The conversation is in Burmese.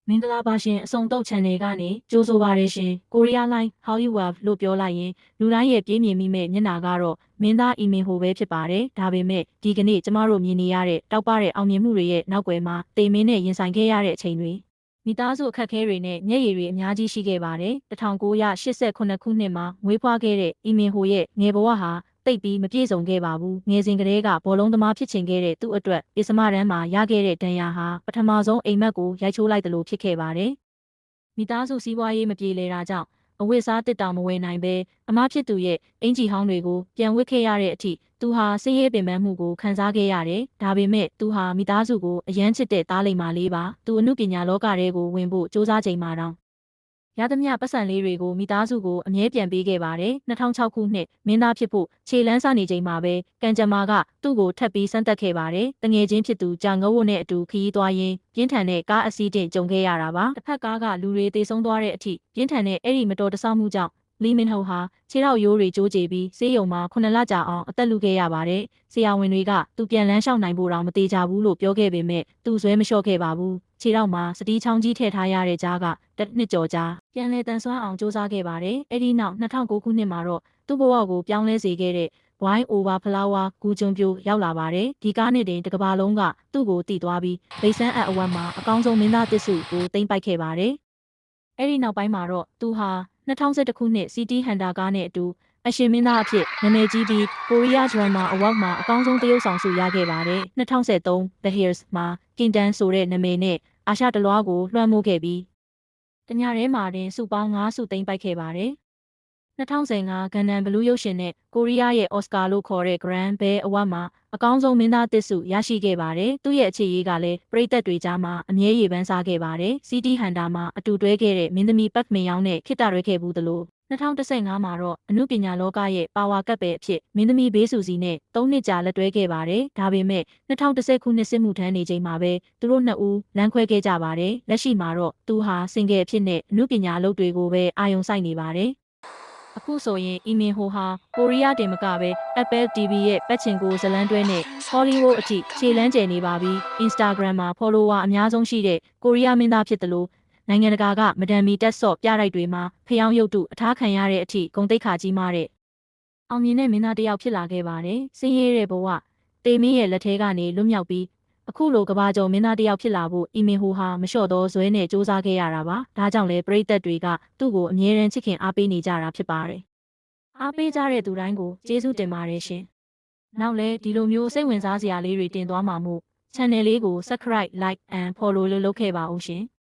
မင်္ဂလာပါရှင်အစုံတုတ် channel ကနေကြိုးဆိုပါရရှင်ကိုရီးယား line how you have လို့ပြောလိုက်ရင်လူတိုင်းရဲ့ပြေးမြင်မိမဲ့မျက်နှာကတော့မင်းသားအီမင်ဟိုပဲဖြစ်ပါတယ်ဒါပေမဲ့ဒီကနေ့ကျမတို့မြင်နေရတဲ့တောက်ပတဲ့အောင်မြင်မှုတွေရဲ့နောက်ွယ်မှာတေမင်းနဲ့ရင်ဆိုင်ခဲ့ရတဲ့အချိန်တွေမိသားစုအခက်အခဲတွေနဲ့မျက်ရည်တွေအများကြီးရှိခဲ့ပါတယ်1989ခုနှစ်မှာမွေးဖွားခဲ့တဲ့အီမင်ဟိုရဲ့ငယ်ဘဝဟာတိတ်ပြီးမပြည့်စုံခဲ့ပါဘူးငယ်စဉ်ကတည်းကဘောလုံးသမားဖြစ်ချင်ခဲ့တဲ့သူ့အတွက်ပစ္စမတန်းမှာရခဲ့တဲ့ဒဏ်ရာဟာပထမဆုံးအိမ်မက်ကိုရိုက်ချိုးလိုက်တယ်လို့ဖြစ်ခဲ့ပါတယ်မိသားစုစီးပွားရေးမပြေလည်တာကြောင့်အဝတ်စားတစ်တောင်မဝယ်နိုင်ပဲအမဖြစ်သူရဲ့အင်ဂျီဟောင်းတွေကိုပြန်ဝစ်ခဲ့ရတဲ့အထိသူဟာဆင်းရဲပင်ပန်းမှုကိုခံစားခဲ့ရတယ်ဒါပေမဲ့သူဟာမိသားစုကိုအယမ်းချစ်တဲ့သားလိမ္မာလေးပါသူအမှုပညာလောကထဲကိုဝင်ဖို့စ조사ချိန်မှာတော့ရသမျှပတ်စံလေးတွေကိုမိသားစုကိုအမြဲပြန်ပေးခဲ့ပါတယ်2006ခုနှစ်မင်းသားဖြစ်ဖို့ခြေလန်းစနေချိန်မှာပဲကံကြမ္မာကသူ့ကိုထပ်ပြီးစမ်းသပ်ခဲ့ပါတယ်တငယ်ချင်းဖြစ်သူကြာငုတ်ဝတ်နဲ့အတူခရီးသွားရင်းပြင်းထန်တဲ့ကားအစီးတင်ကြုံခဲ့ရတာပါတစ်ဖက်ကလူတွေတေဆုံးသွားတဲ့အထိပြင်းထန်တဲ့အဲ့ဒီမတော်တဆမှုကြောင့်လီမင်ဟိုဟာခြေထောက်ရိုးတွေကျိုးကျပြီးဆေးရုံမှာ9လကြာအောင်အသက်လုခဲ့ရပါတယ်ဆရာဝန်တွေကသူပြန်လန်းလျှောက်နိုင်ဖို့တောင်မသေးကြဘူးလို့ပြောခဲ့ပေမဲ့သူဇွဲမလျှော့ခဲ့ပါဘူးခြေထောက်မှာစတီးချောင်းကြီးထည့်ထားရတဲ့ကြားကတစ်နှစ်ကျော်ကြာပြန်လည်တန်ဆွမ်းအောင်စ조사ခဲ့ပါတယ်အဲ့ဒီနောက်2009ခုနှစ်မှာတော့သူ့ဘဝကိုပြောင်းလဲစေခဲ့တဲ့ Wine Over Flower ဂူကျွန်းပြိုရောက်လာပါတယ်ဒီကားနဲ့တင်တစ်ကမ္ဘာလုံးကသူ့ကိုတည်သွားပြီးဗိဆန်းအဝတ်မှာအကောင်းဆုံးမင်းသားတစ်စုကိုသိမ်းပိုက်ခဲ့ပါတယ်အဲ့ဒီနောက်ပိုင်းမှာတော့သူဟာ2011ခုနှစ် City Hunter ကားနဲ့အတူအရှင်မင်းသားအဖြစ်နာမည်ကြီးပြီး Korea Drama Award မှာအကောင်းဆုံးသရုပ်ဆောင်ဆုရခဲ့ပါတယ်2013 The Heirs မှာ Kingdom ဆိုတဲ့နာမည်နဲ့အာရှတလွှားကိုလွှမ်းမိုးခဲ့ပြီးတညထဲမှာတင်စုပေါင်း9ဆုသိမ်းပိုက်ခဲ့ပါတယ်2015 Gangnam Blue ရုပ်ရှင်နဲ့ကိုရီးယားရဲ့ Oscar လို့ခေါ်တဲ့ Grand Bell Award မှာအကောင်းဆုံးမင်းသားတစ်ဆုရရှိခဲ့ပါတယ်။သူ့ရဲ့အခြေရေးကလည်းပရိသတ်တွေကြားမှာအမြဲရေပန်းစားခဲ့ပါတယ်။ City Hunter မှာအတူတွဲခဲ့တဲ့မင်းသမီးပတ်မင်ယောင်းနဲ့ခေတ္တတွဲခဲ့ဘူးသလို2015မှာတော့အမှုပညာလောကရဲ့ပါဝါကပ်ပဲအဖြစ်မင်းသမီးဘေးစုစီနဲ့3နှစ်ကြာလက်တွဲခဲ့ပါတယ်။ဒါပေမဲ့2010ခုနှစ်စစ်မှုထမ်းနေချိန်မှာပဲသူတို့နှစ်ဦးလမ်းခွဲခဲ့ကြပါတယ်။လက်ရှိမှာတော့သူဟာစင်ကယ်အဖြစ်နဲ့အမှုပညာအလုပ်တွေကိုပဲအာရုံစိုက်နေပါတယ်။အခုဆိုရင်အီမင်ဟိုဟာကိုရီးယားတင်မကပဲ Apple TV ရဲ့ပတ်ချင်ကိုဇလန်းတွဲနဲ့ Hollywood အထိခြေလန်းကျယ်နေပါပြီ Instagram မှာ follower အများဆုံးရှိတဲ့ကိုရီးယားမင်းသားဖြစ်တယ်လို့နိုင်ငံတကာကမဒန်မီတက်ဆော့ပြတိုက်တွေမှာဖျောင်းရုပ်တုအထားခံရတဲ့အထိဂုဏ်သိက္ခာကြီးမားတဲ့အောင်မြင်တဲ့မင်းသားတစ်ယောက်ဖြစ်လာခဲ့ပါတယ်။စင်းရဲတဲ့ဘဝတေမင်းရဲ့လက်ထဲကနေလွတ်မြောက်ပြီးအခုလိုကဘာကျော်မင်းသားတစ်ယောက်ဖြစ်လာဖို့အီမင်ဟိုဟာမလျှော့သောဇွဲနဲ့စူးစမ်းခဲ့ရတာပါ။ဒါကြောင့်လဲပရိသတ်တွေကသူ့ကိုအမြဲတမ်းချစ်ခင်အားပေးနေကြတာဖြစ်ပါတယ်။အားပေးကြတဲ့သူတိုင်းကိုကျေးဇူးတင်ပါတယ်ရှင်။နောက်လဲဒီလိုမျိုးစိတ်ဝင်စားစရာလေးတွေတင်သွားမှာမို့ channel လေးကို subscribe, like and follow လုပ်ခဲ့ပါဦးရှင်။